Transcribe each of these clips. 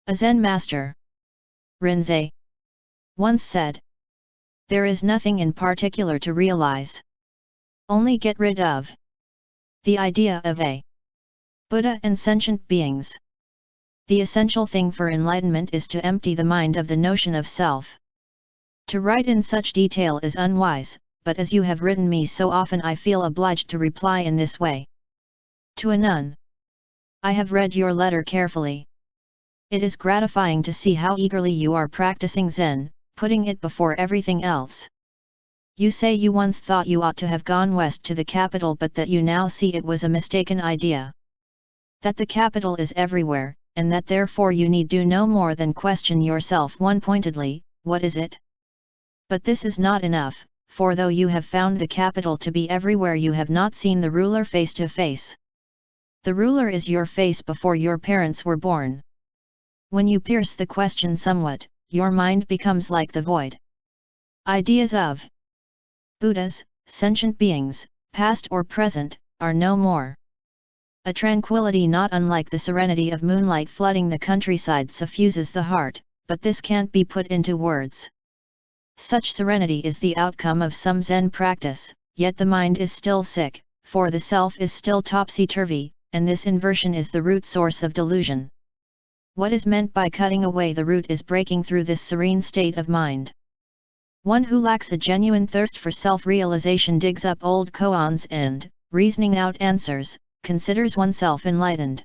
A Zen master, Rinzai, once said, "There is nothing in particular to realize. Only get rid of the idea of a Buddha and sentient beings. The essential thing for enlightenment is to empty the mind of the notion of self." To write in such detail is unwise, but as you have written me so often I feel obliged to reply in this way. To a nun. I have read your letter carefully. It is gratifying to see how eagerly you are practicing Zen, putting it before everything else. You say you once thought you ought to have gone west to the capital but that you now see it was a mistaken idea. That the capital is everywhere, and that therefore you need do no more than question yourself one-pointedly, what is it? But this is not enough, for though you have found the capital to be everywhere you have not seen the ruler face to face. The ruler is your face before your parents were born. When you pierce the question somewhat, your mind becomes like the void. Ideas of Buddhas, sentient beings, past or present, are no more. A tranquility not unlike the serenity of moonlight flooding the countryside suffuses the heart, but this can't be put into words. Such serenity is the outcome of some Zen practice, yet the mind is still sick, for the self is still topsy-turvy, and this inversion is the root source of delusion. What is meant by cutting away the root is breaking through this serene state of mind. One who lacks a genuine thirst for self-realization digs up old koans and, reasoning out answers, considers oneself enlightened.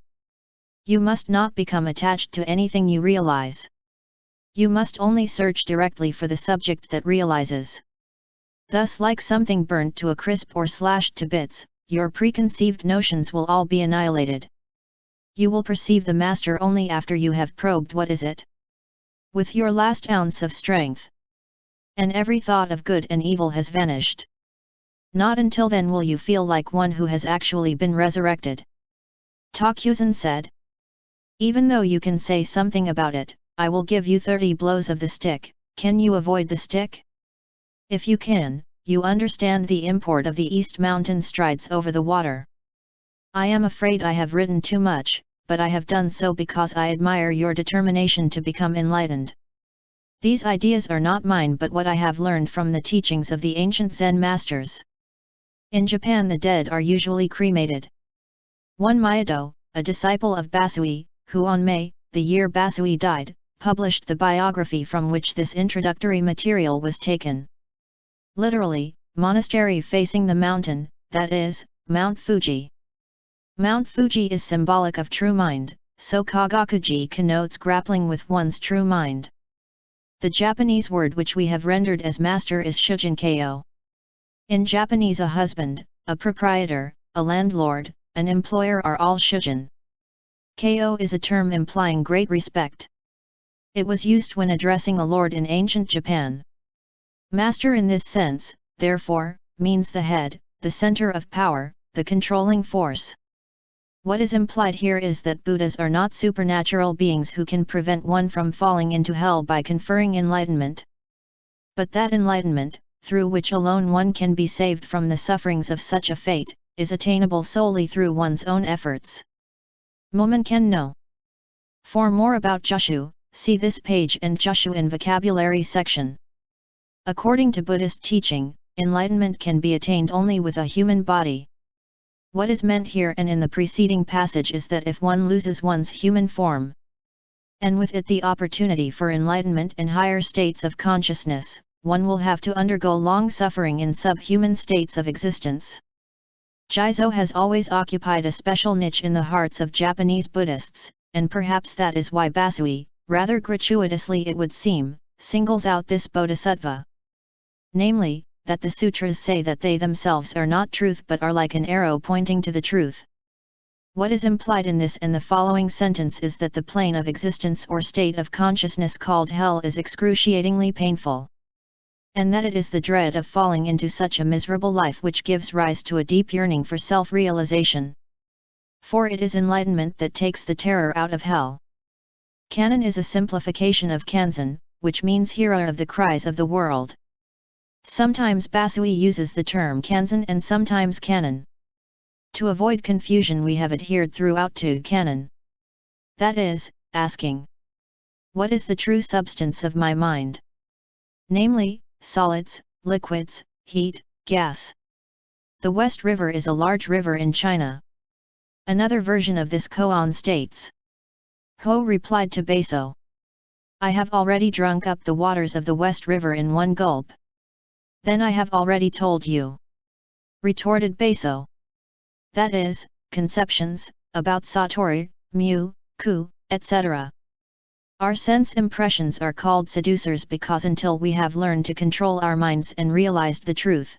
You must not become attached to anything you realize. You must only search directly for the subject that realizes. Thus, like something burnt to a crisp or slashed to bits, your preconceived notions will all be annihilated. You will perceive the master only after you have probed what is it. With your last ounce of strength. And every thought of good and evil has vanished. Not until then will you feel like one who has actually been resurrected. Takuzen said. Even though you can say something about it, I will give you 30 blows of the stick. Can you avoid the stick? If you can, you understand the import of the East Mountain strides over the water. I am afraid I have written too much, but I have done so because I admire your determination to become enlightened. These ideas are not mine but what I have learned from the teachings of the ancient Zen masters. In Japan the dead are usually cremated. One Mayado, a disciple of Bassui, who on May, the year Bassui died, published the biography from which this introductory material was taken. Literally, monastery facing the mountain, that is, Mount Fuji. Mount Fuji is symbolic of true mind, so Kagakuji connotes grappling with one's true mind. The Japanese word which we have rendered as master is shujinkeyo. In Japanese a husband, a proprietor, a landlord, an employer are all shujin. Keio is a term implying great respect. It was used when addressing a lord in ancient Japan. Master in this sense, therefore, means the head, the center of power, the controlling force. What is implied here is that Buddhas are not supernatural beings who can prevent one from falling into hell by conferring enlightenment. But that enlightenment, through which alone one can be saved from the sufferings of such a fate, is attainable solely through one's own efforts. Momen Ken no. For more about Jushu, see this page and Jushu in vocabulary section. According to Buddhist teaching, enlightenment can be attained only with a human body. What is meant here and in the preceding passage is that if one loses one's human form, and with it the opportunity for enlightenment in higher states of consciousness, one will have to undergo long suffering in subhuman states of existence. Jizo has always occupied a special niche in the hearts of Japanese Buddhists, and perhaps that is why Bassui, rather gratuitously it would seem, singles out this bodhisattva. Namely, that the sutras say that they themselves are not truth but are like an arrow pointing to the truth. What is implied in this and the following sentence is that the plane of existence or state of consciousness called hell is excruciatingly painful. And that it is the dread of falling into such a miserable life which gives rise to a deep yearning for self-realization. For it is enlightenment that takes the terror out of hell. Kannon is a simplification of kanzen, which means hearer of the cries of the world. Sometimes Bassui uses the term kanzen and sometimes kannon. To avoid confusion we have adhered throughout to kannon. That is, asking. What is the true substance of my mind? Namely, solids, liquids, heat, gas. The West River is a large river in China. Another version of this koan states. Ho replied to Basso. I have already drunk up the waters of the West River in one gulp. Then I have already told you. Retorted Basso. That is, conceptions, about Satori, Mu, Ku, etc. Our sense impressions are called seducers because until we have learned to control our minds and realized the truth,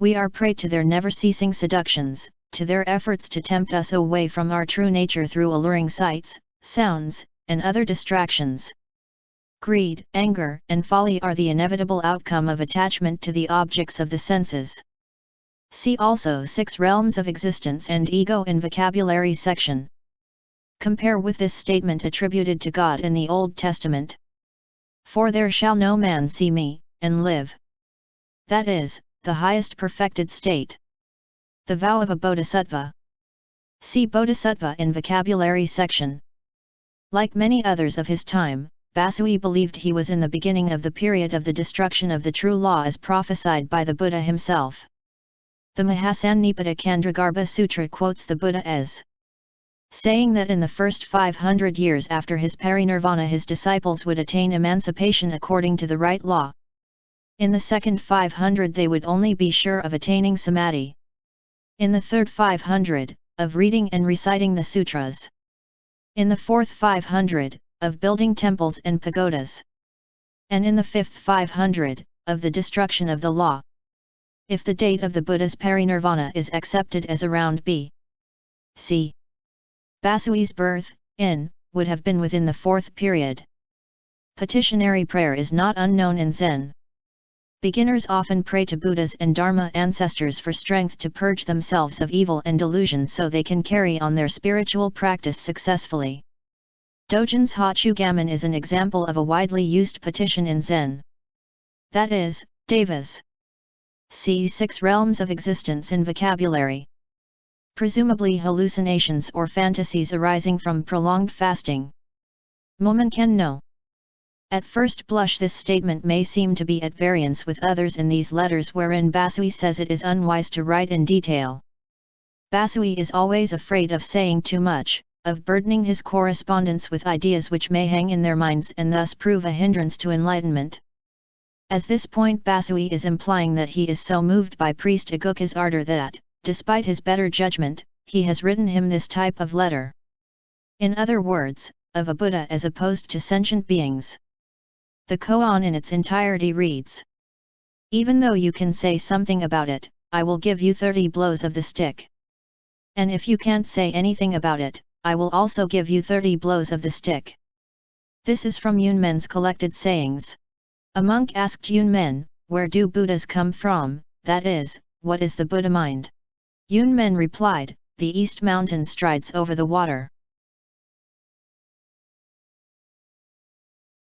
we are prey to their never-ceasing seductions, to their efforts to tempt us away from our true nature through alluring sights, sounds, and other distractions. Greed, anger, and folly are the inevitable outcome of attachment to the objects of the senses. See also Six Realms of Existence and Ego in Vocabulary section. Compare with this statement attributed to God in the Old Testament. For there shall no man see me, and live. That is, the highest perfected state. The vow of a Bodhisattva. See Bodhisattva in Vocabulary section. Like many others of his time, Bassui believed he was in the beginning of the period of the destruction of the true law as prophesied by the Buddha himself. The Mahasannipada Kandragarbha Sutra quotes the Buddha as saying that in the first 500 years after his parinirvana his disciples would attain emancipation according to the right law. In the second 500 they would only be sure of attaining samadhi. In the third 500, of reading and reciting the sutras. In the fourth 500, of building temples and pagodas. And in the fifth 500, of the destruction of the law. If the date of the Buddha's parinirvana is accepted as around B.C. Bassui's birth, would have been within the fourth period. Petitionary prayer is not unknown in Zen. Beginners often pray to Buddhas and Dharma ancestors for strength to purge themselves of evil and delusion so they can carry on their spiritual practice successfully. Dogen's Hachugamen is an example of a widely used petition in Zen. That is, devas. See Six Realms of Existence in Vocabulary. Presumably hallucinations or fantasies arising from prolonged fasting. Momenken no. At first blush this statement may seem to be at variance with others in these letters wherein Bassui says it is unwise to write in detail. Bassui is always afraid of saying too much, of burdening his correspondents with ideas which may hang in their minds and thus prove a hindrance to enlightenment. At this point Bassui is implying that he is so moved by priest Aguka's ardor that, despite his better judgment, he has written him this type of letter. In other words, of a Buddha as opposed to sentient beings. The koan in its entirety reads. Even though you can say something about it, I will give you 30 blows of the stick. And if you can't say anything about it, I will also give you 30 blows of the stick. This is from Yunmen's collected sayings. A monk asked Yunmen, where do Buddhas come from, that is, what is the Buddha mind? Yunmen replied, the East Mountain strides over the water.